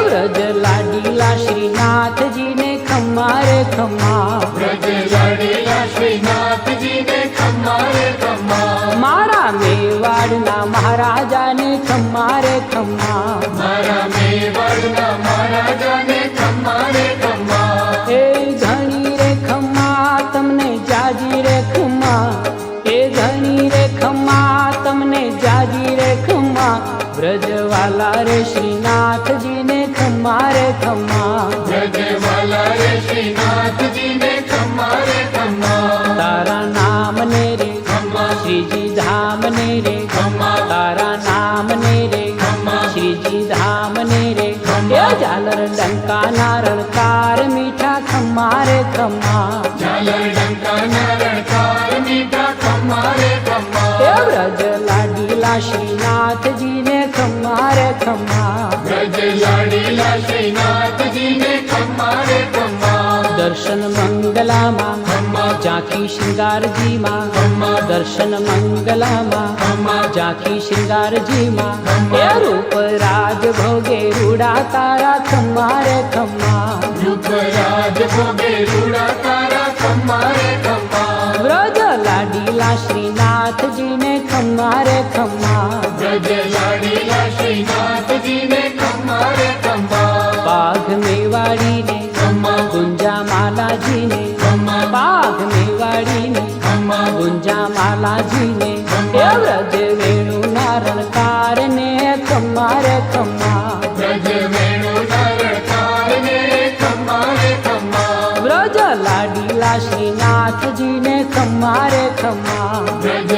વ્રજ લાડીલા શ્રીનાથજી ને ખમ્મા રે ખમ્મા વ્રજ લાડીલા શ્રીનાથજી ને ખમ્મા રે ખમ્મા મારા મેવાડના મહારાજાને ખમ્મા રે ખમ્મા મારા મેવાડના મહારાજાને ખમ્મા રે ખમ્મા એ ઘણી રે ખમ્મા તમને જાજી રે ખમ્મા એ ઘણી રે ખમ્મા તમને જાજી રે ખમ્મા વ્રજવાલા રે શ્રીનાથજી ને ખમ્મા રે ખમ્મા વ્રજવાલા રે શ્રીનાથજી ને ખમ્મા રે ખમ્મા તારા નામ ને રે ખમ્મા શ્રીજી ધામ ને રે ખમ્મા તારા નામ ને રે ખમ્મા શ્રીજી ધામ ને રે ખમ્મા. એ ઝાલર ડંકા નારણકાર મીઠા ખમ્મા રે ખમ્મા ઝાલર ડંકાના રણકાર મીઠા ખમ્મા રે ખમ્મા એ વ્રજ લાડીલા શ્રીનાથજી ને ખમ્મા રે ખમ્મા વ્રજ લાડીલા શ્રીનાથજી ને ખમ્મા રે ખમ્મા દર્શન મંગલામાં ખમ્મા ઝાંખી શૃંગારજીમાં ખમ્મા દર્શન મંગલામાં ખમ્મા ઝાંખી શૃંગારજીમાં ખમ્મા. એ રૂપ રાજ ભોગે રૂડા તારા ખમ્મા રે ખમ્મા રૂપરાજ ભોગે રૂડા તારા ખમ્મા રે ખમ્મા વ્રજ લાડીલા શ્રીનાથજી ને ખમ્મા રે ખમ્મા વ્રજ લાડીલા શ્રીનાથજી ને ખમ્મા રે ખમ્મા બાઘ મેવાડી ને ખમ્મા ગુંજા માલાજી ને ખમ્મા બાઘ મેવાડી ને ખમ્મા ગુંજા માલાજી ને એ વ્રજ વેણુ નારણકાર ને ખમ્મા રે ખમ્મા વ્રજ વેણુ નારણકાર ને ખમ્મા રે ખમ્મા વ્રજ લાડીલા શ્રીનાથજી ને ખમ્મા રે ખમ્મા વ્રજ